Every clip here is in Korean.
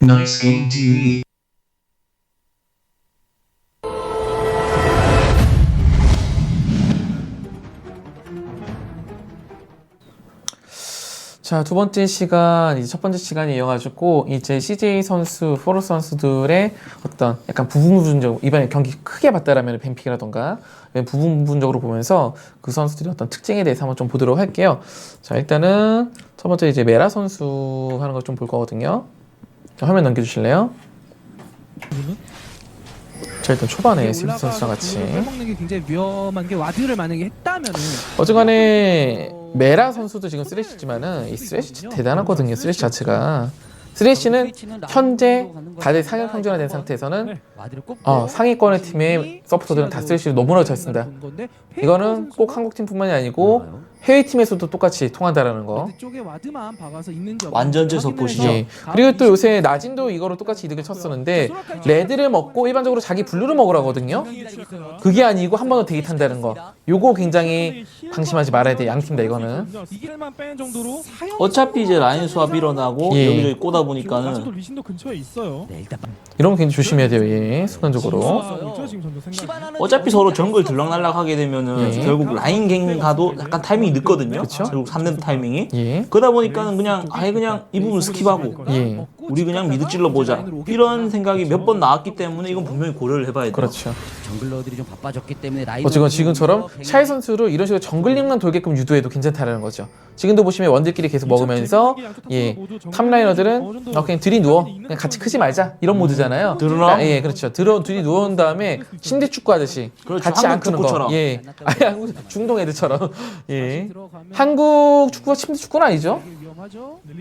Nice game TV. 자, 두 번째 시간, 이제 첫 번째 시간에 이어가지고, 이제 CJ 선수, 포로 선수들의 어떤 약간 부분적으로, 이번에 경기 크게 봤다라면 뱀픽이라던가, 부분적으로 보면서 그 선수들의 어떤 특징에 대해서 한번 좀 보도록 할게요. 자, 일단은 첫 번째 이제 메라 선수 하는 걸 좀 볼 거거든요. 자, 화면 넘겨주실래요? 자, 일단 초반에 스미스 선수랑 같이. 먹는 게 굉장히 위험한 게 와드를 만약에 했다면은 어쨌간에 메라 선수도 지금 쓰레쉬지만은 이 쓰레쉬 진짜 대단하거든요. 쓰레쉬 자체가. 쓰레쉬는 현재 다들 상향 평준화된 상태에서는 상위권의 팀의 서포터들은 다 쓰레쉬를 너무나 잘 쓴다. 이거는 꼭 한국 팀뿐만이 아니고 해외 팀에서도 똑같이 통한다라는 거. 완전제 서폿이죠. 예. 그리고 또 요새 나진도 이거로 똑같이 이득을 쳤었는데 레드를 먹고 일반적으로 자기 블루를 먹으라거든요. 그게 아니고 한 번 더 대기 탄다는 거. 요거 굉장히 방심하지 말아야 돼. 양팀 다 이거는. 어차피 이제 라인 수합 일어나고 예. 여기저기 꼬다 보니까는 리신도 근처에 있어요. 이러면 굉장히 조심해야 돼요. 예. 순간적으로. 어차피 서로 정글 들락날락 하게 되면은 예. 결국 라인 갱 가도 약간 타이밍이 늦거든요. 그쵸? 결국 3렙 타이밍이. 예. 그러다 보니까는 그냥 아예 그냥 이 부분 스킵하고 예. 우리 그냥 미드 찔러 보자. 이런 생각이 몇 번 나왔기 때문에 이건 분명히 고려를 해봐야 돼요. 그렇죠. 정글러들이 좀 바빠졌기 때문에 라인 지금처럼 샤이 선수를 이런 식으로 정글링만 돌게끔 유도해도 괜찮다라는 거죠. 지금도 보시면 원딜끼리 계속 먹으면서 탑라이너들은 그냥 들이 누워 그냥 같이 크지 말자 이런 모드잖아요. 들어라? 예, 그렇죠. 들이 누운 다음에 침대 축구 하듯이 그렇죠. 같이 안 한국 크는 거. 축구처럼. 예, 한국 중동 애들처럼. 예, 한국 축구가 침대 축구는 아니죠?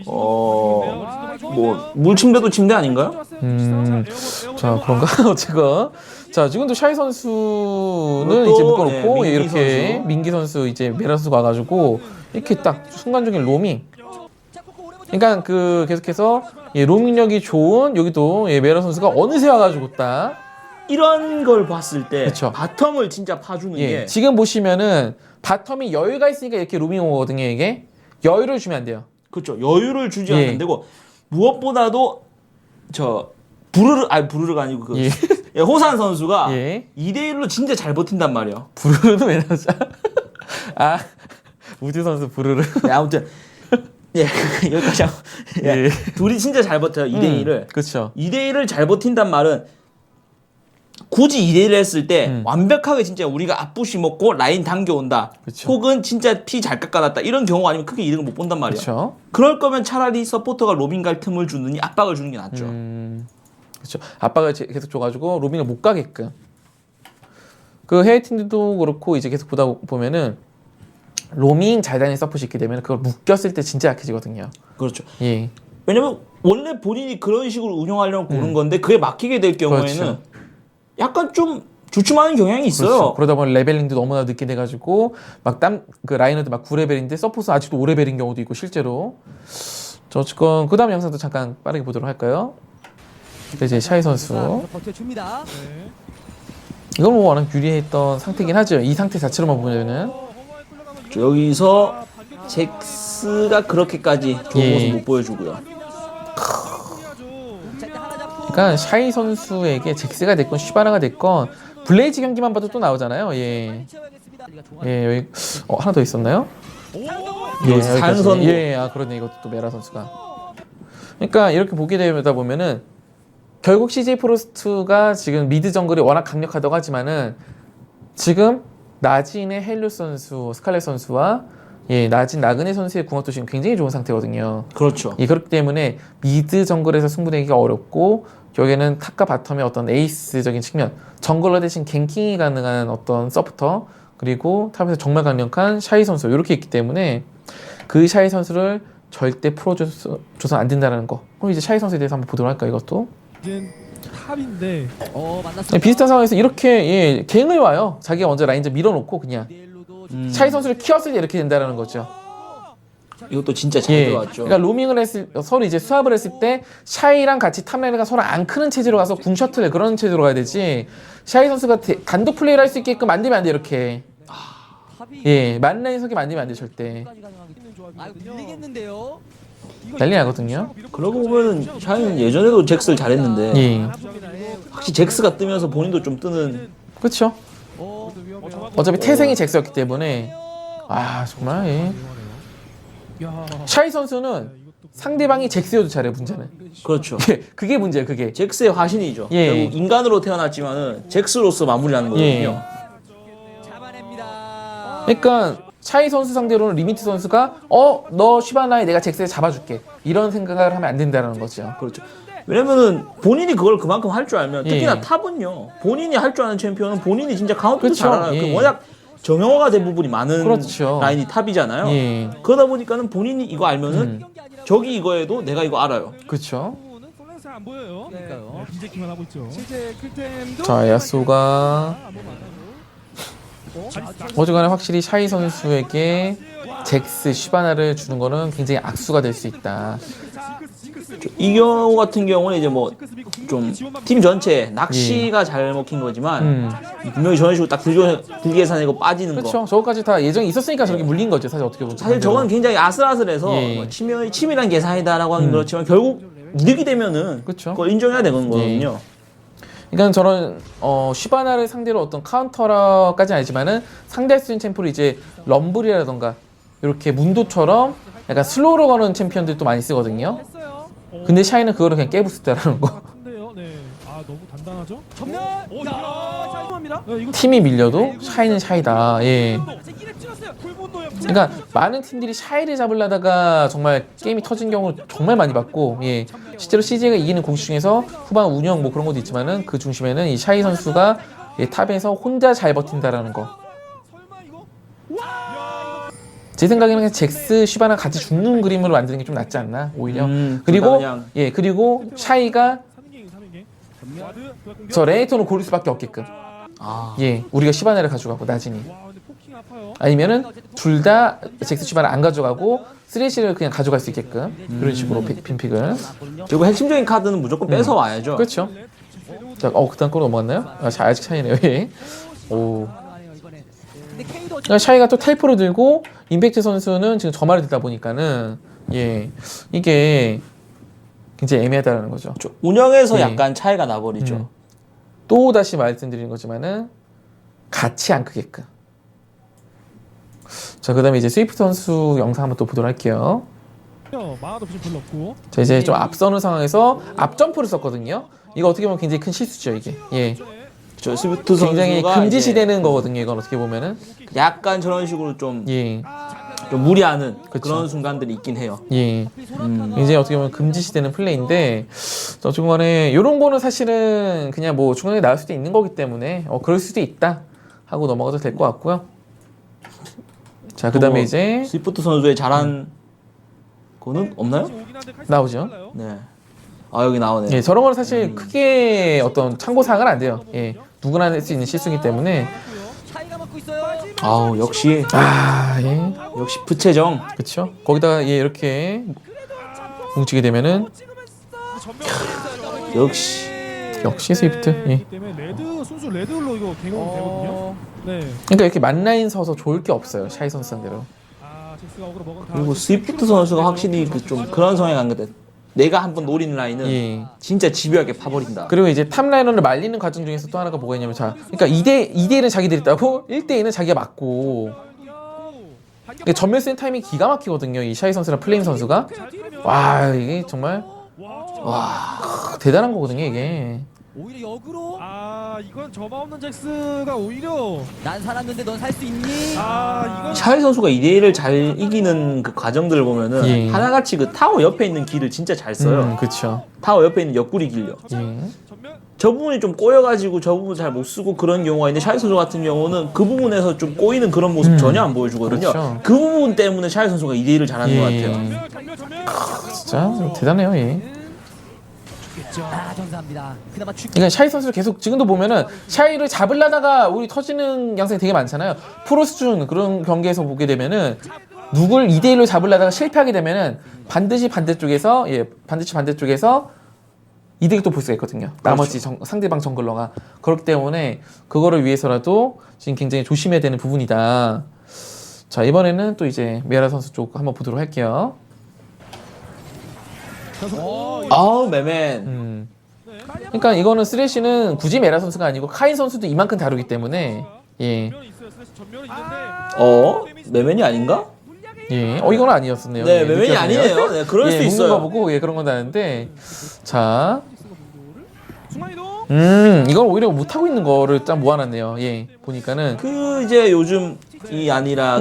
뭐 물침대도 침대 아닌가요? 자, 그런가? 어쨌건. 자, 지금도 샤이 선수는 그것도, 이제 묶어놓고, 네, 예, 민기 이렇게 선수. 민기 선수, 이제 메라 선수 가가지고, 이렇게 딱 순간적인 로밍. 그러니까 그 계속해서, 예, 로밍력이 좋은, 여기도, 예, 메라 선수가 어느새 와가지고 딱, 이런 걸 봤을 때 그쵸. 바텀을 진짜 파주는 예, 게 지금 보시면은, 바텀이 여유가 있으니까 이렇게 로밍 오거든요, 이게. 여유를 주면 안 돼요. 그렇죠. 여유를 주지 예. 않는 데고 무엇보다도 부르르가 아니고 그 예. 예, 호산 선수가 예. 2대1로 진짜 잘 버틴단 말이에요. 부르르는 왜 나오죠? 아, 우주 선수 부르르. 네, 아무튼 예, 여기까지 하고 예, 예. 둘이 진짜 잘 버텨요. 2대1을. 그쵸. 2대1을 잘 버틴단 말은 굳이 2대1을 했을 때 완벽하게 진짜 우리가 앞부시 먹고 라인 당겨온다. 그쵸. 혹은 진짜 피 잘 깎아놨다. 이런 경우가 아니면 크게 이득을 못 본단 말이에요. 그쵸. 그럴 거면 차라리 서포터가 로밍 갈 틈을 주느니 압박을 주는 게 낫죠. 그렇죠. 압박을 계속 줘가지고 로밍을 못 가게끔. 그 해외 팀들도 그렇고 이제 계속 보다 보면은 로밍 잘 다니는 서폿이 있게 되면 그걸 묶였을 때 진짜 약해지거든요. 그렇죠. 예. 왜냐면 원래 본인이 그런 식으로 운영하려고 고른 건데 그게 막히게 될 경우에는 그렇죠. 약간 좀 주춤하는 경향이 있어요. 그렇죠. 그러다 보면 레벨링도 너무나 늦게 돼가지고 막 그 라이너도 막 9레벨인데 서폿은 아직도 5레벨인 경우도 있고 실제로. 저 어쨌건 그 다음 영상도 잠깐 빠르게 보도록 할까요? 이제 샤이 선수. 버텨줍니다. 이건 뭐 워낙 유리했던 상태긴 하죠. 이 상태 자체로만 보면은. 여기서 잭스가 그렇게까지 좋은 예. 모습 못 보여주고요. 그러니까 샤이 선수에게 잭스가 됐건 슈바나가 됐건 블레이즈 경기만 봐도 또 나오잖아요. 예. 예, 여기 하나 더 있었나요? 여기 산선. 예, 그러네. 이것도 또 메라 선수가. 그러니까 이렇게 보게 되다 보면은 결국 CJ 프로스트가 지금 미드 정글이 워낙 강력하다고 하지만은 지금 나진의 헬류 선수, 스칼렛 선수와 나진 나그네 선수의 궁합도 지금 굉장히 좋은 상태거든요. 그렇죠. 예, 그렇기 때문에 미드 정글에서 승부내기가 어렵고 여기는 탑과 바텀의 어떤 에이스적인 측면, 정글러 대신 갱킹이 가능한 어떤 서포터, 그리고 탑에서 정말 강력한 샤이 선수 이렇게 있기 때문에 그 샤이 선수를 절대 풀어줘서 안 된다는 거. 그럼 이제 샤이 선수에 대해서 한번 보도록 할까요, 이것도? 탑인데 만났습니다. 비슷한 상황에서 이렇게 갱을 와요. 자기가 먼저 라인전 밀어놓고 그냥 샤이 선수를 키웠을 때 이렇게 된다는 거죠. 이것도 진짜 잘 들어왔죠. 그러니까 로밍을 서로 이제 수합을 했을 때 샤이랑 같이 탑라인가 서로 안 크는 체제로 가서 궁 셔틀 그런 체제로 가야 되지. 샤이 선수가 단독 플레이를 할 수 있게끔 만들면 안 돼 이렇게. 예, 만라인 석이 만들면 안 돼 절대. 아 이거 밀리겠는데요. 난리 나거든요. 그러고 보면은 샤이는 예전에도 잭스를 잘했는데 예, 확실히 잭스가 뜨면서 본인도 좀 뜨는. 그렇죠. 어차피 태생이 잭스였기 때문에 정말 예. 야. 샤이 선수는 상대방이 잭스여도 잘해 문제는. 그렇죠. 예, 그게 문제예요. 그게. 잭스의 화신이죠. 예. 결국 인간으로 태어났지만은 잭스로서 마무리하는 예. 거거든요. 잡아냅니다. 그러니까 샤이 선수 상대로는 리미트 선수가 너 시바나에 내가 잭스에 잡아줄게 이런 생각을 하면 안 된다는 거죠. 그렇죠. 왜냐면은 본인이 그걸 그만큼 할 줄 알면 특히나 예. 탑은요. 본인이 할 줄 아는 챔피언은 본인이 진짜 카운트도 그렇죠. 잘 알아요. 예. 워낙 정형화가 대부분이 많은 그렇죠. 라인이 탑이잖아요. 예, 그러다 보니까는 본인이 이거 알면은 저기 이거에도 내가 이거 알아요. 그렇죠. 솔랭스 안 보여요. 그러니까요. 빈제킹만 하고 있죠. 실제 클템도 자, 야수가 한번 만나고. 어지간해 확실히 샤이 선수에게 잭스 시바나를 주는 거는 굉장히 악수가 될 수 있다. 이 경우 같은 경우는 이제 뭐 좀 팀 전체 낚시가 잘 먹힌 거지만 분명히 저런 식으로 딱 들기 계산하고 빠지는 거. 그렇죠. 저거까지 다 예정이 있었으니까 저렇게 물린 거죠. 사실 어떻게 보면. 사실 저건 굉장히 아슬아슬해서 예. 뭐 치밀한 계산이다라고 하는 그렇지만 결국 이득이 되면은 그쵸. 그걸 인정해야 되는 거거든요. 그러니까 저런 시바나를 상대로 어떤 카운터까지는 아니지만은 상대할 수 있는 챔프를 이제 럼블이라던가 이렇게 문도처럼 약간 슬로우로 거는 챔피언들도 많이 쓰거든요. 했어요. 근데 샤이는 그거를 그냥 깨부수다라는 거. 근데요. 네. 아 너무 단단하죠? 전면. 오, 야. 잘합니다. 이거 팀이 밀려도 샤이는 샤이다. 예. 이를 찔렀어요. 불본도 역전. 그러니까 많은 팀들이 샤이를 잡으려다가 정말 게임이 터진 경우 정말 많이 봤고, 예. 실제로 CJ가 이기는 공식 중에서 후반 운영 뭐 그런 것도 있지만은 그 중심에는 이 샤이 선수가 예, 탑에서 혼자 잘 버틴다라는 거. 설마 이거? 제 생각에는 그냥 잭스, 시바나 같이 죽는 그림으로 만드는 게 좀 낫지 않나 오히려. 둘다 그리고 그냥 그리고 샤이가 3인갱. 와드. 저 레이톤을 고를 수밖에 없게끔. 아 예, 우리가 시바나를 가져가고 나진이. 와 근데 포킹 아파요. 아니면은 둘 다 잭스, 시바나 안 가져가고 쓰레쉬를 그냥 가져갈 수 있게끔 그런 식으로 빈픽을. 그리고 핵심적인 카드는 무조건 뺏어 와야죠. 그렇죠. 자, 그다음 거 넘어갔나요? 아직 차이네요. 예. 오. 근데 K도 그러니까 샤이가 또 텔프로 들고 임팩트 선수는 지금 저말을 듣다 보니까는 이게 굉장히 애매하다는 거죠. 운영에서 예. 약간 차이가 나버리죠. 또 다시 말씀드리는 거지만은 같이 안 크게끔. 자, 그다음에 이제 스위프트 선수 영상 한번 또 보도록 할게요. 마하도 지금 별로 없고. 자, 이제 좀 앞서는 상황에서 앞점프를 썼거든요. 이거 어떻게 보면 굉장히 큰 실수죠, 이게. 예. 저 스위프트 굉장히 선수가 금지시되는 거거든요, 이건 어떻게 보면은. 이제 약간 저런 식으로 좀 예. 무리하는 그쵸. 그런 순간들이 있긴 해요. 예. 굉장히 어떻게 보면 금지시되는 플레이인데, 어쨌든 간에 이런 거는 사실은 그냥 뭐 중간에 나올 수도 있는 거기 때문에, 그럴 수도 있다 하고 넘어가도 될 것 같고요. 자, 그 다음에 이제 스위프트 선수의 잘한 거는 없나요? 나오죠. 네. 아 여기 나오네요. 예, 저런 건 사실 크게 어떤 참고사항은 안 돼요. 예. 누구나 할 수 있는 실수이기 때문에. 차이가 맞고 있어요. 아우 역시 예. 역시 부채정. 그쵸. 거기다가 이렇게 뭉치게 되면은, 역시 스위프트. 예. 때문에 레드 순수 레드로 이거 개공 되거든요. 네. 그러니까 이렇게 만라인 서서 좋을 게 없어요. 샤이 선수 상대로. 아 잭스가 어그로 먹은 그리고 스위프트 선수가 확실히 그 좀 그런 성향이 간 것 같아. 내가 한번 노린 라인은 예. 진짜 집요하게 파버린다. 그리고 이제 탑라이너를 말리는 과정 중에서 또 하나가 뭐가 있냐면, 자, 그러니까 2대1은 자기들이 따고 1대2는 자기가 맞고. 그러니까 전멸 쓰는 타이밍이 기가 막히거든요. 이 샤이 선수랑 플레임 선수가. 와, 이게 정말 대단한 거거든요, 이게. 오히려 역으로 아 이건 점화 없는 잭스가 오히려 난 살았는데 넌 살 수 있니? 아 이건 샤이 선수가 2대1을 잘 이기는 그 과정들을 보면은 예. 하나같이 그 타워 옆에 있는 길을 진짜 잘 써요. 그쵸. 타워 옆에 있는 옆구리 길요. 예. 전면 저 부분이 좀 꼬여가지고 저 부분 잘 못 쓰고 그런 경우가 있는데 샤이 선수 같은 경우는 그 부분에서 좀 꼬이는 그런 모습 전혀 안 보여주거든요. 그렇죠. 그 부분 때문에 샤이 선수가 2대1을 잘하는 것 같아요. 전면 진짜 대단해요, 예. 아 전사합니다. 그나마 죽. 그러니까 샤이 선수를 계속 지금도 보면은 샤이를 잡으려다가 우리 터지는 양상이 되게 많잖아요. 프로 수준 그런 경기에서 보게 되면은 누굴 2대1로 잡으려다가 실패하게 되면은 반드시 반대쪽에서 이득을 또 볼 수가 있거든요. 나머지 상대방 정글러가. 그렇기 때문에 그거를 위해서라도 지금 굉장히 조심해야 되는 부분이다. 자, 이번에는 또 이제 메라 선수 쪽 한번 보도록 할게요. 아우 매맨. 그러니까 이거는 쓰레쉬는 굳이 메라 선수가 아니고 카인 선수도 이만큼 다루기 때문에 예. 전면이 있어요. 슬래시 전면이 있는데 매맨이 아닌가? 예. 이건 아니었었네요. 네, 예, 매맨이 느껴지네요. 아니네요. 네, 그럴 예, 수도 묶는 있어요. 거 보고 예, 그런 건 아는데 자, 중앙이동 이건 오히려 못 하고 있는 거를 딱 모아놨네요. 예, 보니까는 그 이제 요즘이 아니라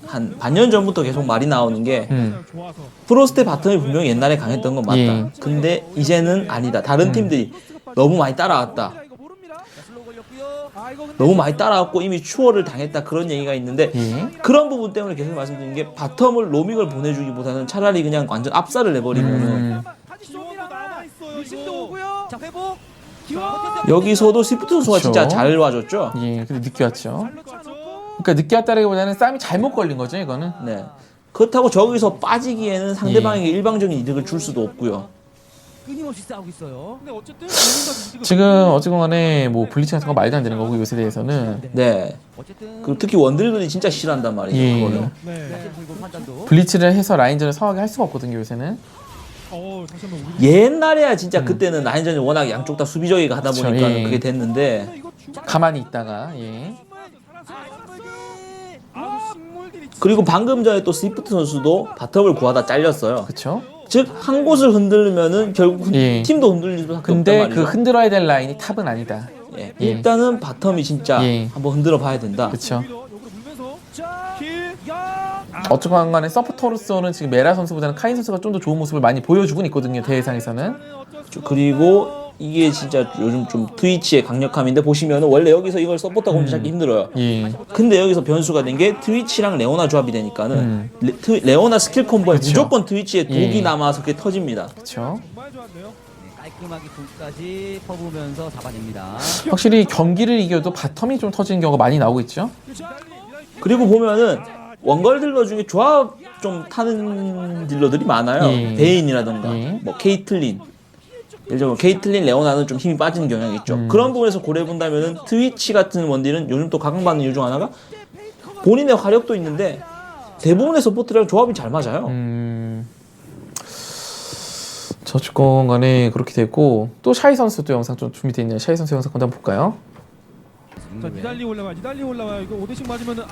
한 반년 전부터 계속 말이 나오는 게 좋아서 프로스트 바텀이 분명히 옛날에 강했던 건 맞다. 예. 근데 이제는 아니다. 다른 팀들이 너무 많이 따라왔다. 이거 모릅니다. 슬로우 걸렸고요. 이거 근데 너무 많이 따라왔고 이미 추월을 당했다 그런 얘기가 있는데 예. 그런 부분 때문에 계속 말씀드리는 게 바텀을 로밍을 보내주기보다는 차라리 그냥 완전 압살을 내버리면은 기원도 남아 있어요. 리신도 오고요. 자 회복. 여기서도 스위프트 선수가 그쵸. 진짜 잘 와줬죠. 예, 근데 늦게 왔죠. 발로 차놓고 그러니까 늦게 왔다라기보다는 싸움이 잘못 걸린 거죠, 이거는. 네. 그렇다고 저기서 빠지기에는 상대방에게 일방적인 이득을 줄 수도 없고요. 끊임없이 싸우고 있어요. 근데 어쨌든 누군가 이득을 지금 어쨌건 간에 뭐 블리치 같은 거 말도 안 되는 거고 요새 대해서는 네. 어쨌든 그리고 특히 원딜들이 진짜 싫어한단 말이죠. 예. 그거는. 네. 불고 판단도. 블리치를 해서 라인전을 성하게 할 수가 없거든요, 요새는. 다시 한번 우리 옛날에야 진짜 그때는 라인전이 워낙 양쪽 다 수비적이가 하다 그쵸, 보니까 예. 그게 됐는데 이거 중간 가만히 있다가 예. 식물들이 그리고 방금 전에 또 스위프트 선수도 바텀을 구하다 잘렸어요. 그렇죠. 즉 한 곳을 흔들면은 결국 예. 팀도 흔들릴 수밖에 없단 근데 말이죠. 그 흔들어야 될 라인이 탑은 아니다. 예. 예. 일단은 바텀이 진짜 예. 한번 흔들어 봐야 된다. 그렇죠. 역으로 물면서 킬 야. 어쨌건 간에 서포터로서는 지금 메라 선수보다는 카인 선수가 좀 더 좋은 모습을 많이 보여주고 있거든요, 대회상에서는. 그리고 이게 진짜 요즘 좀 트위치의 강력함인데 보시면은 원래 여기서 이걸 서포터가 혼자 잡기 힘들어요. 예. 근데 여기서 변수가 된 게 트위치랑 레오나 조합이 되니까는 레오나 스킬 콤보에 그쵸. 무조건 트위치에 독이 예. 남아서 그게 터집니다. 그렇죠. 정말 좋았네요. 깔끔하게 불까지 퍼부으면서 잡아냅니다. 확실히 경기를 이겨도 바텀이 좀 터지는 경우가 많이 나오고 있죠. 그리고 보면은 원걸 딜러 중에 조합 좀 타는 딜러들이 많아요. 예. 베인이라던가 예. 뭐 케이틀린. 예를 들어 케이틀린, 레오나는 좀 힘이 빠지는 경향이 있죠. 그런 부분에서 고려해 본다면은 트위치 같은 원딜은 요즘 또 각광받는 이유 중 하나가 본인의 화력도 있는데 대부분의 서포트랑 조합이 잘 맞아요. 저축권 간에 그렇게 됐고 또 샤이 선수도 영상 좀 준비되어 있네요. 샤이 선수 영상 한번 볼까요? 자 니달리 올라와 이거 5대씩 맞으면은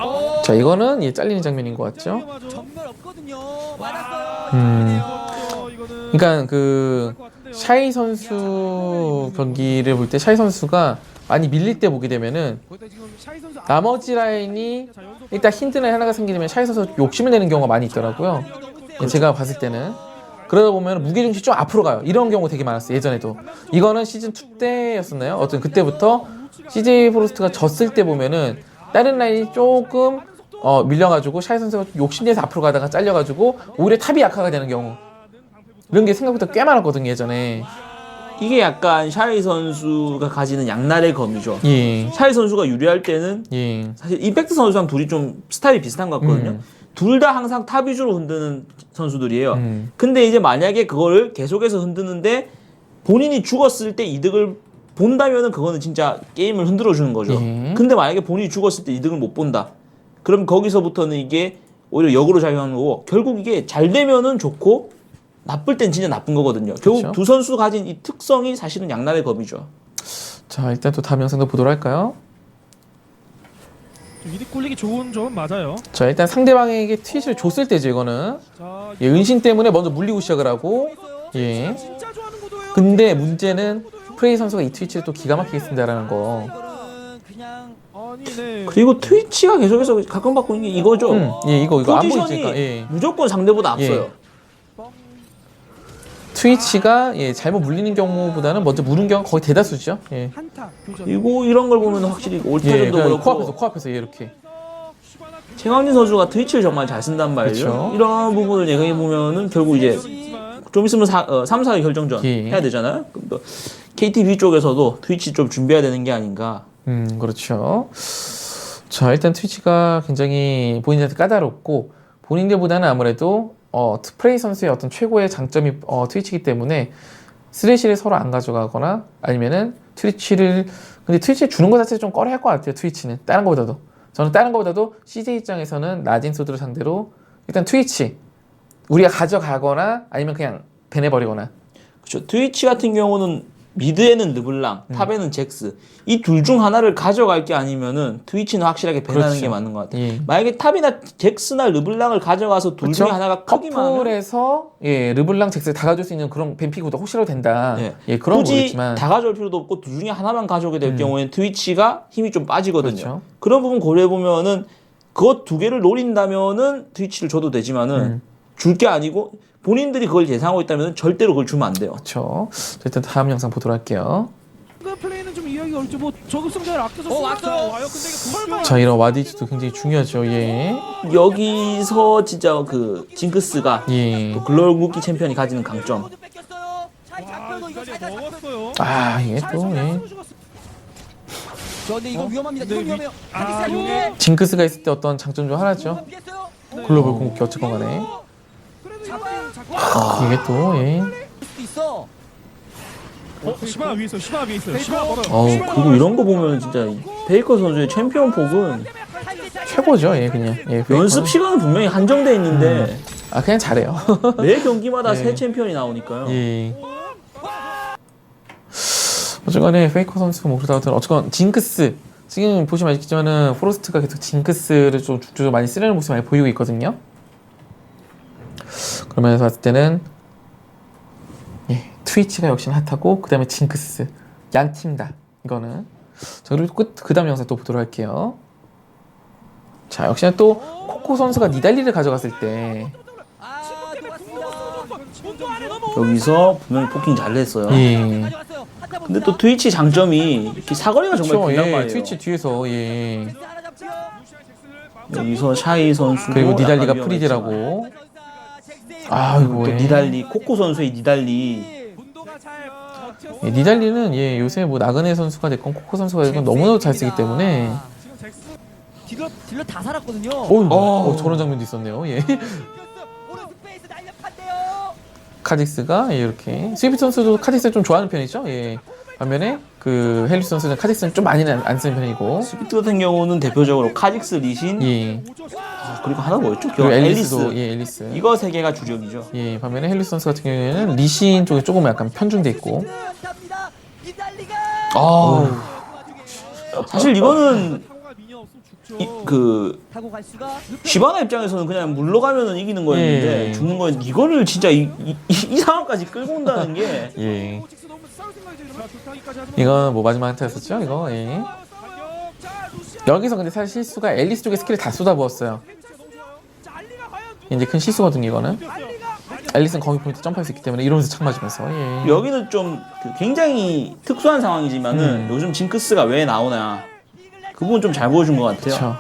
자, 이거는 예, 잘리는 장면인 것 같죠? 정말 없거든요. 맞았어요. 이거는 그러니까 그 샤이 선수 경기를 볼 때 샤이 선수가 많이 밀릴 때 보게 되면은 거기다 지금 샤이 선수 나머지 라인이 자, 연속 일단 힌트 라인 하나가 생기면 샤이 선수 욕심을 내는 경우가 많이 있더라고요. 예, 제가 봤을 때는 그러다 보면 무게중심이 좀 앞으로 가요. 이런 경우 되게 많았어요. 예전에도 이거는 시즌 2 때였었나요? 어쨌든 그때부터 CJ 포레스트가 졌을 때 보면은 다른 라인이 조금 밀려가지고 샤이 선수가 좀 욕심내서 앞으로 가다가 잘려가지고 오히려 탑이 약화가 되는 경우 이런 게 생각보다 꽤 많았거든요, 예전에. 이게 약간 샤이 선수가 가지는 양날의 검이죠. 예, 샤이 선수가 유리할 때는 예, 사실 임팩트 선수랑 둘이 좀 스타일이 비슷한 것 같거든요. 둘 다 항상 탑 위주로 흔드는 선수들이에요. 근데 이제 만약에 그거를 계속해서 흔드는데 본인이 죽었을 때 이득을 본다면은 그거는 진짜 게임을 흔들어 주는 거죠. 예. 근데 만약에 본인이 죽었을 때 이득을 못 본다. 그럼 거기서부터는 이게 오히려 역으로 작용하는 거고 결국 이게 잘 되면은 좋고 나쁠 땐 진짜 나쁜 거거든요. 결국 그쵸? 두 선수 가진 이 특성이 사실은 양날의 검이죠. 자, 일단 또 다음 영상도 보도록 할까요? 좀 이득 굴리기 좋은 점은 맞아요. 자, 일단 상대방에게 트윗을 줬을 때죠, 이거는. 자 예, 은신 때문에 먼저 물리고 시작을 하고, 예. 진짜 좋아하는 구도예요. 근데 문제는 프레이 선수가 이 트위치를 또 기가 막히게 쓴다라는 거. 이거는 그냥 아니 네. 그리고 트위치가 계속해서 각광받고 있는 게 이거죠. 예, 이거 안 포지션이 보이니까. 예. 무조건 상대보다 앞서요. 트위치가 예, 잘못 물리는 경우보다는 먼저 무는 경우가 거의 대다수죠. 예. 한타 교전. 그리고 이런 걸 보면 확실히 예, 올타전도 그냥 그렇고 코앞에서 예, 이렇게. 최강진 선수가 트위치를 정말 잘 쓴단 말이죠. 그쵸. 이런 부분을 예상해 보면은 결국 이제 좀 있으면 3, 4위 결정전 예. 해야 되잖아요. 그럼 또 KTB 쪽에서도 트위치 좀 준비해야 되는 게 아닌가. 그렇죠. 자, 일단 트위치가 굉장히 본인한테 까다롭고 본인들보다는 아무래도 프레이 선수의 어떤 최고의 장점이 트위치이기 때문에 쓰레쉬를 서로 안 가져가거나 아니면은 트위치를 근데 트위치 주는 거 자체 좀 꺼려 할 것 같아요. 트위치는 다른 거보다도 저는 다른 것보다도 CJ 입장에서는 낮은 소드를 상대로 일단 트위치 우리가 가져가거나 아니면 그냥 배내버리거나. 그렇죠. 트위치 같은 경우는 미드에는 르블랑, 탑에는 잭스. 이 둘 중 하나를 가져갈 게 아니면은 트위치는 확실하게 배나는 그렇죠. 게 맞는 것 같아요. 예. 만약에 탑이나 잭스나 르블랑을 가져가서 둘 중에 하나가 크기만 하면 커플에서 예, 르블랑 잭스 다 가질 수 있는 그런 뱀픽보다 혹시라도 된다. 예. 예, 그런 굳이 거겠지만 다 가져올 필요도 없고 둘 중에 하나만 가져오게 될 경우에는 트위치가 힘이 좀 빠지거든요. 그렇죠. 그런 부분 고려해 보면은 그것 두 개를 노린다면은 트위치를 줘도 되지만은 줄 게 아니고 본인들이 그걸 예상하고 있다면 절대로 그걸 주면 안 돼요. 그렇죠. 일단 다음 영상 보도록 할게요. 그 플레이는 좀 이해하기 어렵죠. 뭐 저급성장을 아껴서 왔어요. 와요. 근데 이게 설마 자, 이런 와디즈도 굉장히 중요하죠. 예. 여기서 진짜 그 징크스가 예. 또 글로벌 국기 챔피언이 가지는 강점. 모두 뺏겼어요. 잘 잡혀도 이거 이까지 살짝 먹었어요. 아, 이게 또 예. 저 근데 이거 위험합니다. 이거 네, 위험해요. 아, 카디스가 용해. 징크스가 있을 때 어떤 장점 중 하나죠. 피했어요. 글로벌 궁극기 어쨌건 간에. 그래도 잡아. 이게 또 예. 수도 있어. 시바 위에 있어. 시바 위에 있어요. 시바 멀어요. 어우, 그리고 이런 거 보면 진짜 베이커 선수의 챔피언 폭은 최고죠. 예, 그냥. 예, 연습 시간은 분명히 한정돼 있는데 아, 그냥 잘해요. 매 경기마다 예. 새 챔피언이 나오니까요. 예. 어쨌건에 페이커 선수가 뭐 그러다 하여튼 어쨌건 징크스 지금 보시면 아시겠지만은 포로스트가 계속 징크스를 좀 주로 많이 쓰려는 모습을 많이 보이고 있거든요. 그러면서 봤을 때는 예, 트위치가 역시나 핫하고 그 다음에 징크스 양 팀 다 이거는. 자, 그리고 그 다음 영상 또 보도록 할게요. 자, 역시나 또 코코 선수가 니달리를 가져갔을 때 아, 녹았습니다. 여기서 분명히 포킹 잘 냈어요. 예. 가져갔어요. 하다 근데 봅니다. 또 트위치 장점이 이렇게 사거리가 정말 그렇죠. 길단 예, 말이에요. 트위치 뒤에서 예. 잭스 하나 잡고요. 여기서 샤이 선수 그리고 니달리가 프리디라고. 아이고, 또 예. 니달리 코코 선수의 니달리 문도가 잘 버텼어. 예, 니달리는 예, 요새 뭐 나그네 선수가 됐건 코코 선수가 됐건 너무나도 잘 쓰기 때문에 지금 잭스 딜러 다 살았거든요. 저런 장면도 있었네요. 예. 오른 스페이스 날렵한데요. 카직스가 예, 이렇게 스위프트 선수도 카직스를 좀 좋아하는 편이죠. 예. 반면에 그 헬리스 선수는 카직스는 좀 많이는 안 쓰는 편이고 스피트 같은 경우는 대표적으로 카직스, 리신 예. 그리고 하나 뭐였죠? 그리고 기억 앨리스도 앨리스. 예, 앨리스. 이거 세 개가 주력이죠. 예, 반면에 헬리스 선수 같은 경우에는 리신 쪽에 조금 약간 편중돼 있고. 안타입니다. 니달리가 아우. 사실 이거는 사고가 미녀 없으면 죽죠. 그 타고 갈 수가 시바나 입장에서는 그냥 물러가면은 이기는 거였는데 예. 죽는 거였는데 이거를 진짜 이 상황까지 끌고 온다는 게 예. 잭스 너무 싸울 생각이죠. 이러면 불타기까지 하지만 이건 뭐 마지막 한타였었죠, 이거. 예. 반격. 자, 루시아. 여기서 근데 사실 실수가 앨리스 쪽에 스킬을 다 쏟아부었어요. 진짜 너무 좋아요. 자, 알리가 과연 누구 이제 큰 실수거든요, 이거는. 알리가 앨리스는 거기 포인트 점프할 수 있기 때문에 이러면서 착 맞으면서. 예. 여기는 좀그 굉장히 특수한 상황이지만은 요즘 징크스가 왜 나오나 그 부분 좀 잘 보여준 것 같아요. 그렇죠.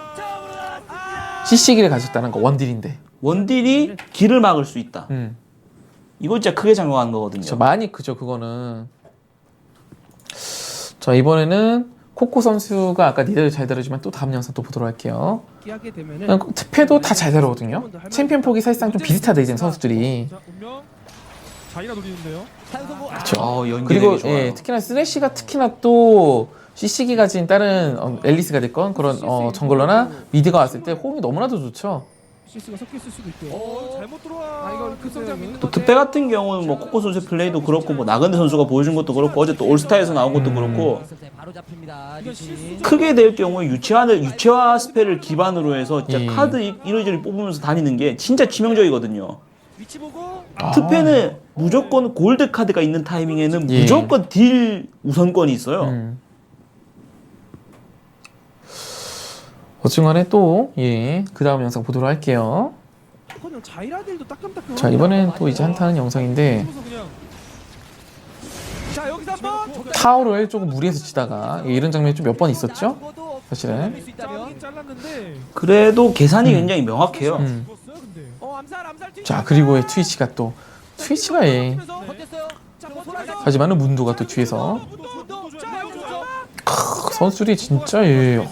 CC기를 가졌다는 거 원딜인데. 원딜이 길을 막을 수 있다. 이거 진짜 크게 작용하는 거거든요. 그렇죠. 많이 크죠, 그거는. 자, 이번에는 코코 선수가 아까 니달리 잘 다루지만 또 다음 영상 또 보도록 할게요. 하게 되면은 그냥 특패도 다 잘 다루거든요. 챔피언 폭이 사실상 좀 비슷하다, 이제 선수들이. 자, 운명 자기가 노리는데요. 사용성공. 그렇죠. 연기 그리고 되게 좋아요. 예, 특히나 쓰레쉬가 특히나 또 CC기 가진 다른 앨리스가 됐건 그런 정글러나 미드가 왔을 때 호응이 너무나도 좋죠. 시스가 섞여 있을 수도 있고. 잘못 들어와. 이거 급성장 믿는 또 특배 같은 경우는 뭐 코코 선수의 플레이도 그렇고 뭐 나근대 선수가 보여준 것도 그렇고 어제 또 올스타에서 나온 것도 그렇고 바로 잡힙니다. 리신. 크게 될 경우에 유채화 스펠을 기반으로 해서 진짜 예. 카드 이리저리 뽑으면서 다니는 게 진짜 치명적이거든요. 위치 보고 특패는 무조건 골드 카드가 있는 타이밍에는 예. 무조건 딜 우선권이 있어요. 어쨌간에 또 예, 그 다음 영상 보도록 할게요. 그냥 자이라딜도 따끔따끔. 자, 이번엔 또 이제 한타는 영상인데 그냥. 자, 여기서 한번 타워를 조금 무리해서 치다가 예, 이런 장면이 좀 몇 번 있었죠. 사실은. 짜긴 잘랐는데. 그래도 계산이 굉장히 명확해요. 죽었어요, 근데. 암살 뒤. 자, 그리고 예, 트위치가 또 트위치가 예. 버텼어요. 자, 버텨라. 하지만은 문도가 또 뒤에서 자, 여기서 선수들이 진짜 예.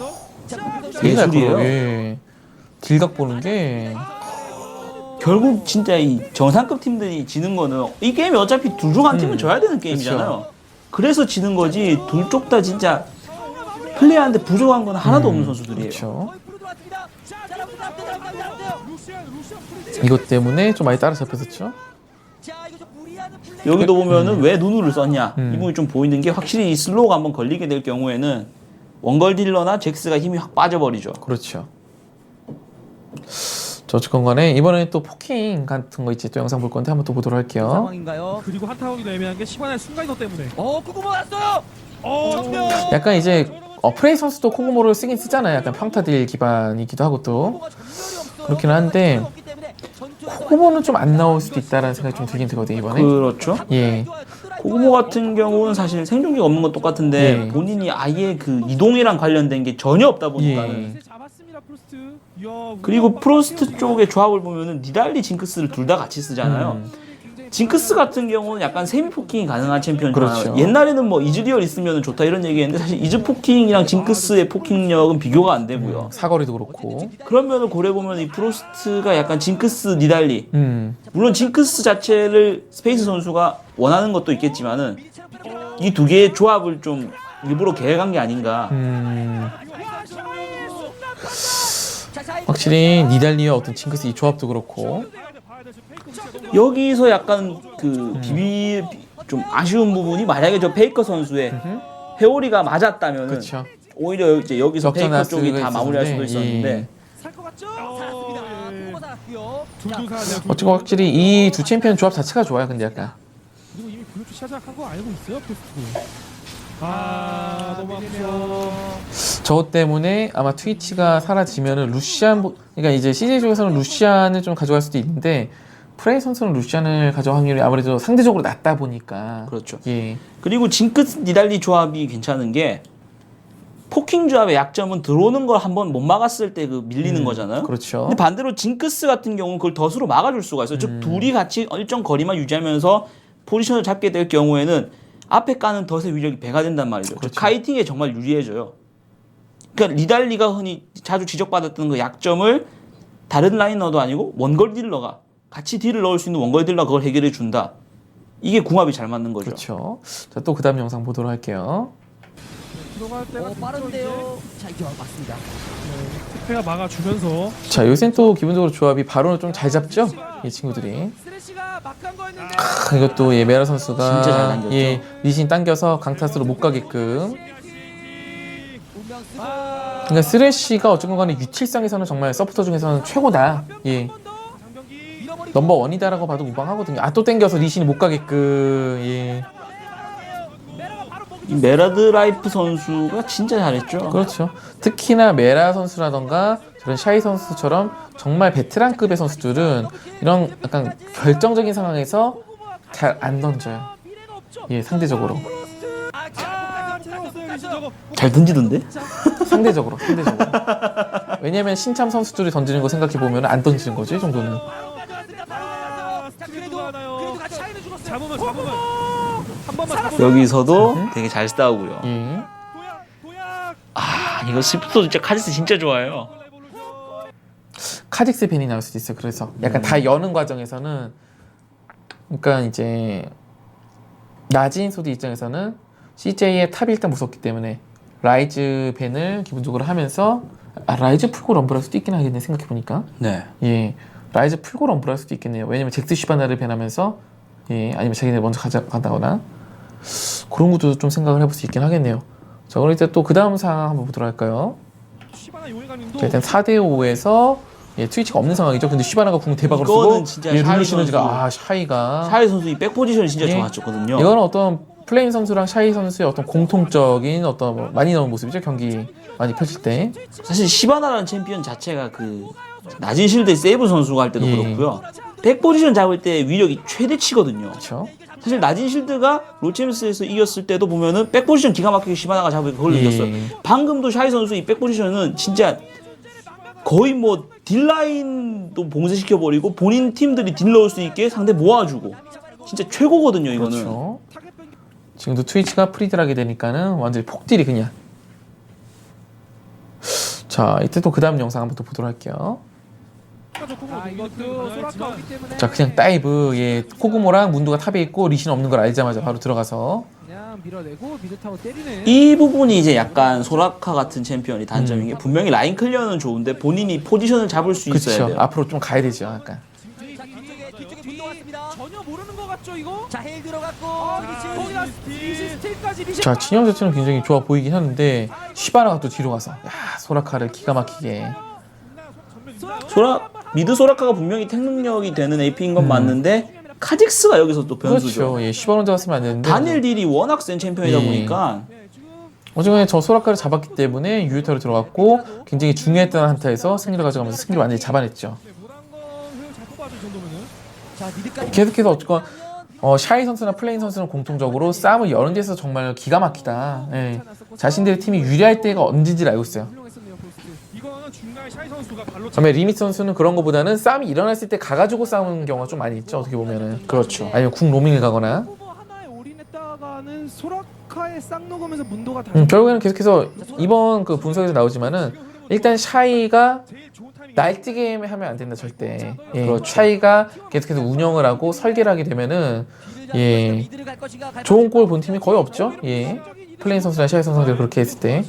되게 잘 예술이에요. 걸어요. 예. 딜각 보는 게 결국 진짜 이 정상급 팀들이 지는 거는 이 게임이 어차피 둘 중 한 팀은 져야 되는 게임이잖아요. 그래서 지는 거지 둘 쪽 다 진짜 플레이하는데 부족한 건 하나도 없는 선수들이에요. 그렇죠. 프로 들어왔습니다. 자, 루시안 프리즈. 이것 때문에 좀 많이 따라잡혔었죠. 자, 이거 좀 무리하는 플레이. 여기도 보면은 왜 누누를 썼냐 음. 이 부분이 좀 보이는 게 확실히 이 슬로우가 한번 걸리게 될 경우에는 원걸 딜러나 잭스가 힘이 확 빠져버리죠. 그렇죠. 저 어쨌건 간에 이번에 또 포킹 같은 거 있지 또 영상 볼 건데 한번 또 보도록 할게요. 상황인가요? 그리고 한타운이도 애매한 게 시바나의 순간이동 때문에. 꾸꾸모 왔어요. 정면. 약간 이제 프레이 선수도 코그모를 쓰긴 쓰잖아요. 약간 평타딜 기반이기도 하고 또 꾸꾸모가 전멸이 없어요. 그렇긴 한데 전멸이 없기 때문에 전투에서 코그모는 좀 안 나올 수도 있다라는 생각이 좀 들긴 들거든요 이번에. 그렇죠. 예. 코그모 같은 경우는 사실 생존기가 없는 건 똑같은데 예. 본인이 아예 그 이동이랑 관련된 게 전혀 없다 보니까는 예. 잡았습니다 프로스트. 그리고 프로스트 쪽의 조합을 보면은 니달리 징크스를 둘 다 같이 쓰잖아요. 징크스 같은 경우는 약간 세미 포킹이 가능한 챔피언 중 그렇죠. 하나. 옛날에는 뭐 이즈리얼 있으면 좋다 이런 얘기했는데 사실 이즈 포킹이랑 징크스의 포킹력은 비교가 안 되고요. 사거리도 그렇고. 그런 면을 고려 보면 이 프로스트가 약간 징크스 니달리. 음. 물론 징크스 자체를 스페이스 선수가 원하는 것도 있겠지만은 이 두 개의 조합을 좀 일부러 계획한 게 아닌가. 확실히 니달리와 어떤 징크스 이 조합도 그렇고. 여기서 약간 그 좀 아쉬운 부분이 만약에 저 페이커 선수의 회오리가 맞았다면은 그렇죠. 오히려 이제 여기서 페이커 적절한 쪽이 다 수가 마무리할 수도 있었는데, 있었는데 살것 같죠? 살았습니다. 예. 꾸꾸모 살았고요. 둘도 사네요. 어쨌건 확실히 이 두 챔피언 조합 자체가 좋아요. 근데 약간 그리고 이미 블루투 시작한 거 알고 있어요 프로스트. 너무 아프죠. 저것 때문에 아마 트위치가 사라지면은 그러니까 이제 CJ 쪽에서는 루시안을 좀 가져갈 수도 있는데 프레이 선수는 루시안을 가져갈 확률이 아무래도 상대적으로 낮다 보니까. 그렇죠. 예. 그리고 징크스 니달리 조합이 괜찮은 게 포킹 조합의 약점은 들어오는 걸 한번 못 막았을 때 그 밀리는 거잖아요. 그렇죠. 근데 반대로 징크스 같은 경우는 그걸 덫으로 막아줄 수가 있어요. 즉 둘이 같이 일정 거리만 유지하면서 포지션을 잡게 될 경우에는 앞에 까는 덫의 위력이 배가 된단 말이죠. 즉 그렇죠. 카이팅에 정말 유리해져요. 그러니까 리달리가 흔히 자주 지적받았던 그 약점을 다른 라이너도 아니고 원거리 딜러가 같이 딜을 넣을 수 있는 원거리 딜러가 그걸 해결해 준다. 이게 궁합이 잘 맞는 거죠. 그렇죠. 자, 또 그다음 영상 보도록 할게요. 들어갈 때가 빠른데요. 자, 이제 맞습니다. 택배가 막아주면서 자, 요새는 또 기본적으로 조합이 바로는 좀 잘 잡죠? 이 친구들이. 쓰레쉬가 막한 거였는데 이것도 예, 메라 선수가 진짜 잘 당겼죠. 예, 리신 당겨서 강타스로 못 가게끔. 운명 쓰고 그러니까 쓰레쉬가 어쨌건 간에 유틸성에서는 정말 서포터 중에서는 최고다. 예. 넘버 원이다라고 봐도 무방하거든요. 또 땡겨서 리신이 못 가게끔. 예. 이 메라드 라이프 선수가 진짜 잘했죠. 그렇죠. 특히나 메라 선수라던가 저런 샤이 선수처럼 정말 베테랑급의 선수들은 이런 약간 결정적인 상황에서 잘 안 던져요. 예, 상대적으로. 잘 던지던데? 상대적으로. 왜냐면 신참 선수들이 던지는 거 생각해 보면 안 던지는 거죠, 이 정도는. 그래도 같이 차이를 죽었어요. 잡으면 한 번만 잡으면 여기서도 되게 잘 싸우고요. 예. 도약 이거 스피도 진짜 카지스 진짜 좋아해요. 카직스 벤이 나올 수도 있어요. 그래서 약간 다 여는 과정에서는 그러니까 이제 나진 소디 입장에서는 CJ의 탑이 일단 무섭기 때문에 라이즈 벤을 기본적으로 하면서 라이즈 풀고 럼블 할 수도 있긴 하겠네 생각해 보니까. 네. 예, 라이즈 풀고 럼블 할 수도 있겠네요. 왜냐면 잭스 시바나를 벤하면서 예, 아니면 자기네 먼저 가져간다거나 그런 것도 좀 생각을 해볼 수 있긴 하겠네요. 자, 그럼 이제 또 그 다음 상황 한번 보도록 할까요? 시바나 요해가님도 자, 일단 4대5에서 예, 트위치가 없는 상황이죠. 근데 시바나가 궁 대박으로 이거는 쓰고 진짜 예, 샤이 룰루 시너지가 선수. 샤이가 샤이 선수 이 백 포지션이 진짜 예. 좋았거든요. 이거는 어떤 플레임 선수랑 샤이 선수의 어떤 공통적인 어떤 뭐 많이 나온 모습이죠. 경기 많이 펼칠 때. 사실 시바나라는 챔피언 자체가 그 낮은 실드의 세이브 선수가 할 때도 예. 그렇고요. 백 포지션 잡을 때 위력이 최대치거든요. 그렇죠. 사실 낮은 실드가 로챔스에서 이겼을 때도 보면은 백 포지션 기가 막히게 시바나가 잡으니까 그걸로 예. 이겼어요. 방금도 샤이 선수 이 백 포지션은 진짜 거의 뭐 딜라인도 봉쇄시켜버리고 본인 팀들이 딜 넣을 수 있게 상대 모아주고 진짜 최고거든요 이거는. 그렇죠. 지금도 트위치가 프리딜하게 되니까는 완전히 폭딜이 그냥. 자, 이때 또 그 다음 영상 한번 또 보도록 할게요. 이것도 소라카 오기 때문에 자, 그냥 다이브. 예, 코그모랑 문두가 탑에 있고 리신 없는 걸 알자마자 바로 들어가서 그냥 그냥 밀어내고 미드 타워 때리는. 이 부분이 이제 약간 소라카 같은 챔피언이 단점인 게 분명히 라인 클리어는 좋은데 본인이 포지션을 잡을 수 있어야 그렇죠. 돼요. 앞으로 좀 가야 되죠. 약간. 자, 뒤쪽에 분도 왔습니다. 전혀 모르는 것 같죠 이거? 자, 헤일 들어갔고 거기다 리시스틸까지 리시. 자, 진영 자체는 굉장히 좋아 보이긴 하는데 시바나가 또 뒤로 가서 야, 소라카를 기가 막히게. 미드 소라카가 분명히 탱 능력이 되는 AP인 건 맞는데 카직스가 여기서 또 변수죠. 그렇죠. 예, 시바나 혼자 갔으면 안 되는데. 단일 딜이 워낙 센 챔피언이다 예. 보니까 어쨌거나 저 소라카를 잡았기 때문에 유효타로 들어갔고 굉장히 중요했던 한타에서 승리를 가져가면서 승리를 완전히 잡아냈죠. 잘 뽑아줘 이 정도면은. 자, 미드까지 계속해서 어쨌건 샤이 선수나 플레인 선수는 공통적으로 싸움을 여는 데서 정말 기가 막히다. 예. 자신들의 팀이 유리할 때가 언제인지를 알고 있어요. 훌륭했었네요 포스트. 이거는 중간에 샤이 선수가 발로. 그다음에 리밋 선수는 그런 거보다는 싸움이 일어났을 때 가가지고 싸우는 경우가 좀 많이 있죠. 어떻게 보면은. 그렇죠. 아니면 궁 로밍을 가거나. 후보 하나에 올인했다가는 소라카에 싹 녹으면서 문도가 다. 결국에는 계속해서 이번 그 분석에서 나오지만은 일단 샤이가 제일 좋은 타이밍. 날뛰게 하면 안 된다 절대. 예, 그렇죠. 샤이가 계속해서 운영을 하고 설계를 하게 되면은 예, 미드를 갈 것인가 갈 좋은 골 본 팀이 거의 없죠. 예, 플레인 선수나 샤이 선수 상대로 그렇게 했을 때.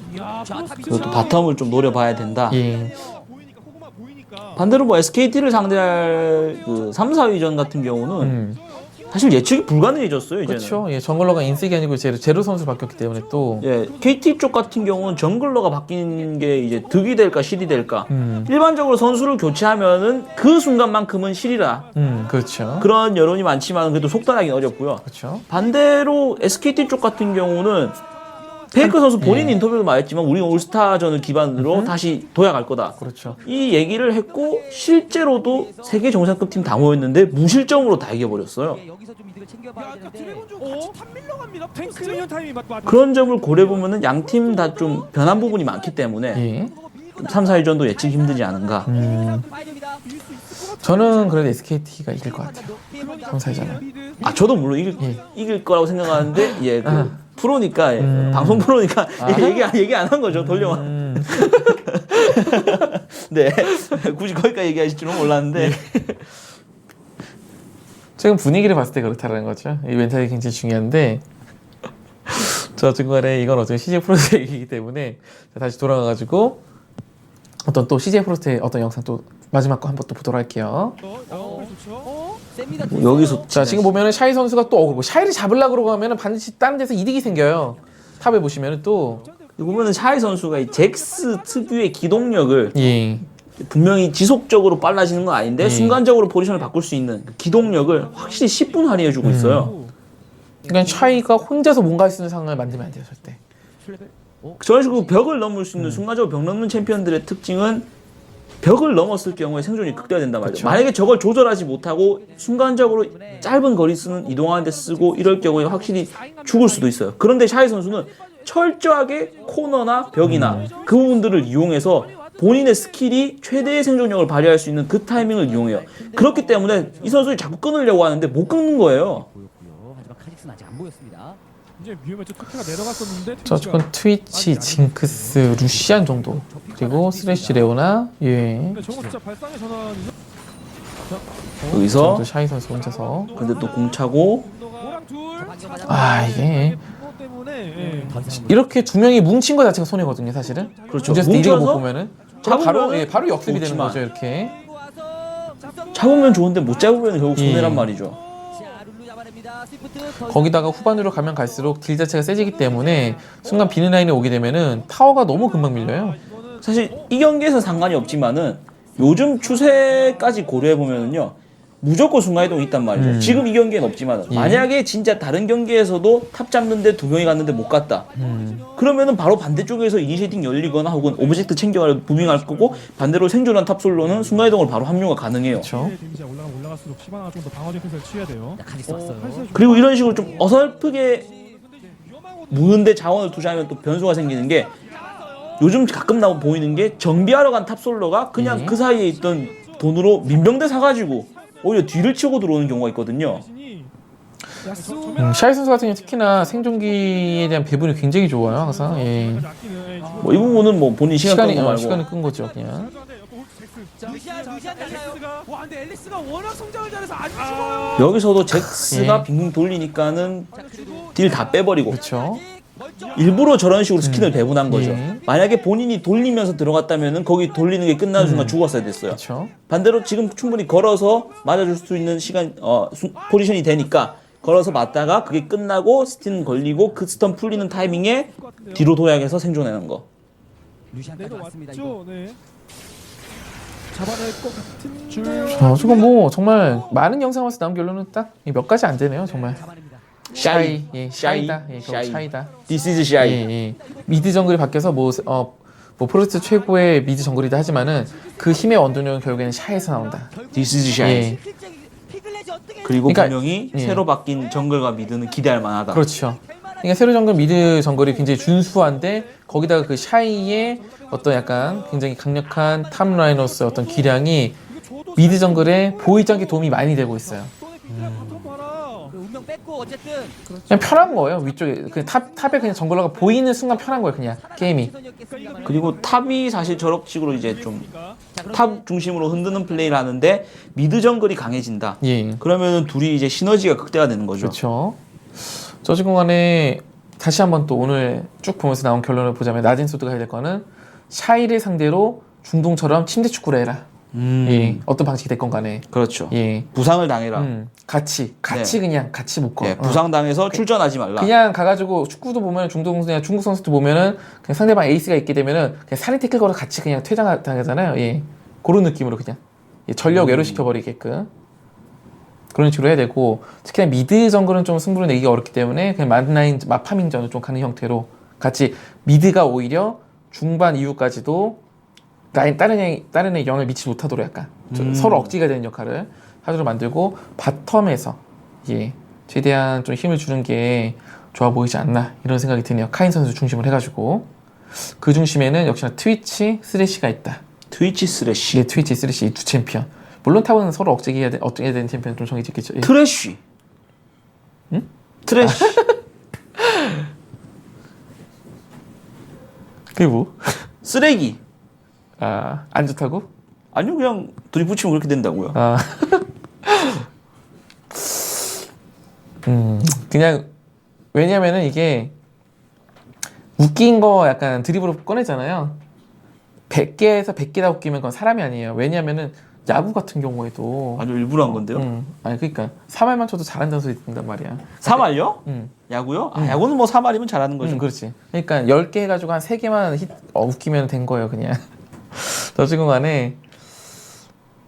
자, 그것도 바텀을 좀 노려봐야 된다. 예, 보이니까 호구마 보이니까. 반대로 뭐 SKT를 상대할 그 3, 4위전 같은 경우는 사실 예측이 불가능해졌어요. 이제는. 그렇죠. 예, 정글러가 인색이 아니고 제로 선수 바뀌었기 때문에 또. 예, KT 쪽 같은 경우는 정글러가 바뀐 게 이제 득이 될까 실이 될까. 일반적으로 선수를 교체하면은 그 순간만큼은 실이라. 그렇죠. 그런 여론이 많지만 그래도 속단하기는 어렵고요. 그렇죠. 반대로 SKT 쪽 같은 경우는 페이커 선수 본인 예. 인터뷰도 말했지만 우리는 올스타전을 기반으로 다시 도약할 거다. 그렇죠. 이 얘기를 했고 실제로도 세계 정상급 팀 다 모였는데 무실점으로 다 이겨버렸어요. 여기서 좀 이득을 야, 챙겨봐야 아까 되는데. 드래곤 좀 같이 탑 밀러 갑니다. 탱크 미니언 타이밍 맞. 그런 점을 고려해보면 양 팀 다 좀 변한 부분이 많기 때문에 예. 3, 4위전도 예측이 힘들지 않은가. 봐야 됩니다. 저는 그래도 SKT가 이길 것 같아요. 3, 4위전은. 아 저도 물론 이길 거라고 생각하는데 예, 그 프로니까 예, 방송 프로니까 얘기 안 한 거죠. 돌려만. 네 굳이 거기까지 얘기하실 줄은 몰랐는데 지금 분위기를 봤을 때 그렇다는 거죠. 이 멘탈이 굉장히 중요한데 저 중간에 이건 어쨌든 CJ 프로젝트 얘기이기 때문에 다시 돌아가가지고 어떤 또 CJ 프로젝트의 어떤 영상 또 마지막 거 한번 또 보도록 할게요. 좋죠. 셉니다. 여기서 자 지금 보면은 샤이 선수가 또 어그고 샤이를 잡으려고 그러고 하면은 반드시 다른 데서 이득이 생겨요. 탑에 보시면은 또 보면은 샤이 선수가 이 잭스 특유의 기동력을 예. 분명히 지속적으로 빨라지는 건 아닌데 순간적으로 포지션을 바꿀 수 있는 그 기동력을 확실히 10분 할애해주고 있어요. 그러니까 샤이가 혼자서 뭔가 할 수 있는 상황을 만들면 안 돼요 절대. 저런 식으로 벽을 넘을 수 있는 순간적으로 벽 넘는 챔피언들의 특징은 벽을 넘었을 경우에 생존이 극대화된단 말이죠. 그쵸. 만약에 저걸 조절하지 못하고 순간적으로 짧은 거리 쓰는 이동하는 데 쓰고 이럴 경우에 확실히 죽을 수도 있어요. 그런데 샤이 선수는 철저하게 코너나 벽이나 그 부분들을 이용해서 본인의 스킬이 최대의 생존력을 발휘할 수 있는 그 타이밍을 이용해요. 그렇기 때문에 이 선수를 자꾸 끊으려고 하는데 못 끊는 거예요. 보였고요. 하지만 카직스는 아직 안 보였습니다. 이제 위험했죠. 투표가 내려갔었는데. 저 조금 트위치, 징크스, 루시안 정도 그리고 스레시 레오나 예. 근데 저거 진짜 발상의 전환이죠. 여기서 또 샤이 선수 혼자서 근데 또 공 차고 모랑 둘. 아, 이게. 그거 때문에. 예. 이렇게 두 명이 뭉친 거 자체가 손해거든요 사실은. 그렇죠. 문제에서 이득을 못 뭉쳐서 보면은 잡으면은 바로 예, 바로 역습이 되는 좋지만. 거죠 이렇게. 잡으면 좋은데 못 잡으면 결국 손해란 말이죠. 자, 룰루 잡아냅니다. 스위프트 거기다가 후반으로 가면 갈수록 딜 자체가 세지기 때문에 순간 비는 라인에 오게 되면은 타워가 너무 금방 밀려요. 사실 이 경기에서 상관이 없지만은 요즘 추세까지 고려해 보면은요 무조건 순간이동이 있단 말이죠. 지금 이 경기엔 없지만 만약에 진짜 다른 경기에서도 탑 잡는데 두 명이 갔는데 못 갔다. 그러면은 바로 반대쪽에서 이니시에이팅 열리거나 혹은 오브젝트 챙겨가려 무빙할 거고 반대로 생존한 탑솔로는 순간이동을 바로 합류가 가능해요. 그렇죠. 데미지가 올라갈수록 시바나가 좀 더 방어적 행세를 취해야 돼요. 카직스 왔어요. 그리고 이런 식으로 좀 어설프게 무는데 자원을 투자하면 또 변수가 생기는 게 요즘 가끔 나오 보이는 게 정비하러 간 탑솔로가 그냥 그 사이에 있던 돈으로 민병대 사가지고 오히려 뒤를 치고 들어오는 경우가 있거든요. 야수. 샤이 선수 같은 경우 특히나 생존기에 대한 배분이 굉장히 좋아요 항상. 예. 뭐 이 부분은 뭐 본인 시간 시간이 끄는 거 말고 시간을 끈 거죠 그냥. 루시안 달라요. 앨리스가 와 근데 앨리스가 워낙 성장을 잘해서 안 죽어요. 여기서도 잭스가 예. 빙빙 돌리니까는 자, 그리고 딜 다 빼버리고 그렇죠. 멀쩡. 일부러 저런 식으로 스킨을 배분한 거죠. 예. 만약에 본인이 돌리면서 들어갔다면은 거기 돌리는 게 끝나는 순간 죽었어야 됐어요. 그렇죠. 반대로 지금 충분히 걸어서 맞아줄 수 있는 시간 포지션이 되니까 걸어서 맞다가 그게 끝나고 스틴 걸리고 그 스턴 풀리는 타이밍에 뒤로 도약해서 생존하는 거. 루시안까지 왔습니다. 이거. 내려왔죠. 네. 잡아낼 것 같은데요. 지금 뭐 정말 많은 영상에서 나온 결론은 딱 몇 가지 안 되네요. 정말. 잡아냅니다. 샤이, 예, 샤이, 샤이다, 예, 샤이. 샤이다. This is 예, shy. 예. 미드 정글이 바뀌어서 뭐 프로스트 최고의 미드 정글이다 하지만은 그 힘의 원동력은 결국에는 샤이에서 나온다. This is shy. 예. 피글렛이 어떻게 그리고 그러니까- 분명히 예. 새로 바뀐 정글과 미드는 기대할 만하다. 그렇죠. 그러니까 세로 정글 미드 정글이 굉장히 준수한데 거기다가 그 샤이의 어떤 약간 굉장히 강력한 탑라이너스의 어떤 기량이 미드 정글에 보이지 않게 도움이 많이 되고 있어요. 그 운명 뺐고 어쨌든 그냥 편한 거예요. 위쪽에 그냥 탑에 그냥 정글러가 보이는 순간 편한 거예요. 그냥 게임이. 최선이었겠습니다만. 그리고 탑이 사실 저런 식으로 이제 좀 자, 그럼 탑 중심으로 흔드는 플레이를 하는데 미드 정글이 강해진다. 예. 그러면은 둘이 이제 시너지가 극대화 되는 거죠. 그렇죠. 저지공 간에 다시 한번 또 오늘 쭉 보면서 나온 결론을 보자면 나딘 소드가 해야 될 거는 샤이를 상대로 중동처럼 침대 축구를 해라. 예. 어떤 방식이 됐건 간에. 그렇죠. 예. 부상을 당해라. 같이 네. 그냥 같이 묶어. 예, 부상당해서 출전하지 말라. 그냥 가가지고 축구도 보면 중동 선수도 보면은 그냥 상대방 에이스가 있게 되면은 그냥 살인 태클 걸어 같이 그냥 퇴장당하잖아요. 예. 그런 느낌으로 그냥 예, 전력 외로 시켜버리게끔 그런 식으로 해야 되고 특히나 미드 정글은 좀 승부를 내기가 어렵기 때문에 그냥 만라인 마파밍전을 좀 가는 형태로 같이 미드가 오히려 중반 이후까지도 다른 애 영향을 미치지 못하도록 약간 좀 서로 억지가 되는 역할을 하도록 만들고 바텀에서 예 최대한 좀 힘을 주는 게 좋아 보이지 않나 이런 생각이 드네요. 카인 선수 중심으로 해가지고 그 중심에는 역시나 트위치 쓰레쉬가 있다. 트위치 스래시. 예, 트위치 쓰레쉬 이 두 챔피언. 물론 탑은 서로 억제해야 되는 챔피언 좀 정해져 있겠죠. 예. 트래쉬. 응? 트래쉬. 그게 뭐? 쓰레기. 안 좋다고? 아니요, 그냥 둘이 붙이면 그렇게 된다고요. 그냥 왜냐면은 이게 웃긴 거 약간 드립으로 꺼내잖아요. 100개에서 100개 다 웃기면 그건 사람이 아니에요. 왜냐면은 야구 같은 경우에도 아니요, 일부러 한 건데요. 아니 그러니까 3할만 쳐도 잘한다는 소리 듣는단 말이야. 3할요? 음. 야구요? 야구는 뭐 3할이면 잘하는 거죠. 그렇지. 그러니까 10개 해가지고 한 3개만 웃기면 된 거예요, 그냥. 어쨌건 간에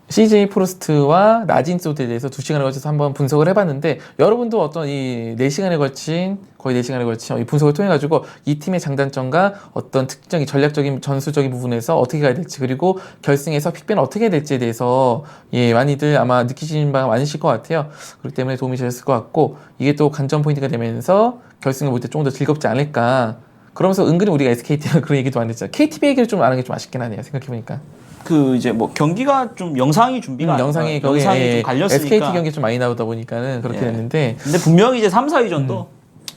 CJ 프로스트와 나진 소드에 대해서 2시간에 걸쳐서 한번 분석을 해봤는데 여러분도 어떤 이 4시간에 걸친 거의 4시간에 걸친 이 분석을 통해 가지고 이 팀의 장단점과 어떤 특징적인 전략적인 전술적인 부분에서 어떻게 가야 될지 그리고 결승에서 픽배는 어떻게 해야 될지에 대해서 예 많이들 아마 느끼시는 바가 많으실 것 같아요. 그렇기 때문에 도움이 되셨을 것 같고 이게 또 관전 포인트가 되면서 결승을 볼 때 조금 더 즐겁지 않을까. 그러면서 은근히 우리가 SKT랑 그런 얘기도 안 했잖아. KTB 얘기를 좀 안 하는 게 좀 아쉽긴 하네요. 생각해보니까. 그 이제 뭐 경기가 좀 영상이 준비가 안 영상이 돼요. 영상이 좀 갈렸으니까. SKT 경기 좀 많이 나오다 보니까는 그렇게 예. 됐는데 근데 분명히 이제 3, 4위전도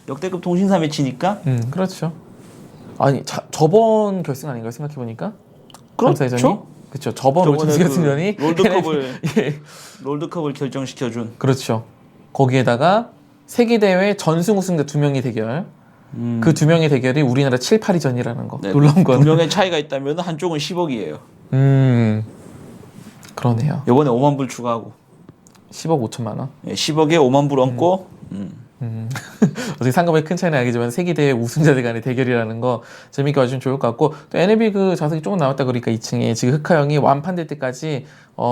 역대급 통신사 매치니까 그렇죠. 아니 저번 결승 아닌가요? 생각해보니까 그렇죠. 그렇죠. 저번 저번에 결승전이 그 롤드컵을 예. 롤드컵을 결정시켜준 그렇죠. 거기에다가 세계 대회 전승 우승자 2명의 대결. 그 2명의 대결이 우리나라 7, 8위전이라는 거. 네, 놀라운 건. 2명의 차이가 있다면 한쪽은 10억이에요. 그러네요. 이번에 5만 불 추가하고 10억 5천만 원. 예, 10억에 5만 불 얹고 어떻게 상금의 큰 차이는 알겠지만 세계대회 우승자들 간의 대결이라는 거 재밌게 봐주시면 좋을 것 같고 또 NLB 그 자석이 조금 나왔다 그러니까 2층에 지금 흑하 형이 완판될 때까지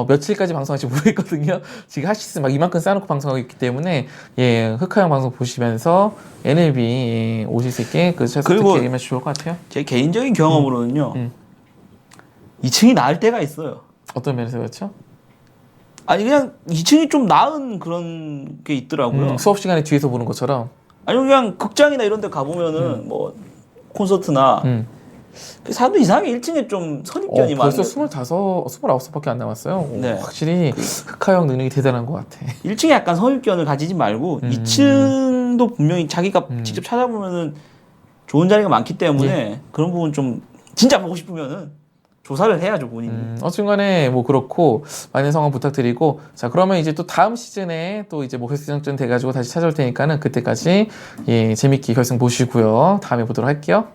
며칠까지 방송할지 모르겠거든요. 지금 하시스 막 이만큼 쌓아놓고 방송하고 있기 때문에 예 흑하 형 방송 보시면서 NLB 예, 오실 수 있게 그 자석 그리고 듣기 하면 좋을 것 같아요. 제 개인적인 경험으로는요 2층이 나을 때가 있어요. 어떤 면에서 그렇죠? 아니 그냥 2층이 좀 나은 그런 게 있더라고요. 수업 시간에 뒤에서 보는 것처럼 아니 그냥 극장이나 이런 데 가보면은 뭐 콘서트나 그 사람들 이상하게 1층에 좀 선입견이 많아요. 벌써 29석밖에 안 남았어요. 네. 확실히 흑하 형 능력이 대단한 것 같아. 1층에 약간 선입견을 가지지 말고 2층도 분명히 자기가 직접 찾아보면은 좋은 자리가 많기 때문에 그런 부분 좀 진짜 보고 싶으면은 조사를 해야죠 본인이. 어쨌간에 뭐 그렇고 많은 성원 부탁드리고 자 그러면 이제 또 다음 시즌에 또 이제 뭐 결승전 돼가지고 다시 찾아올 테니까는 그때까지 예 재밌게 결승 보시고요 다음에 보도록 할게요.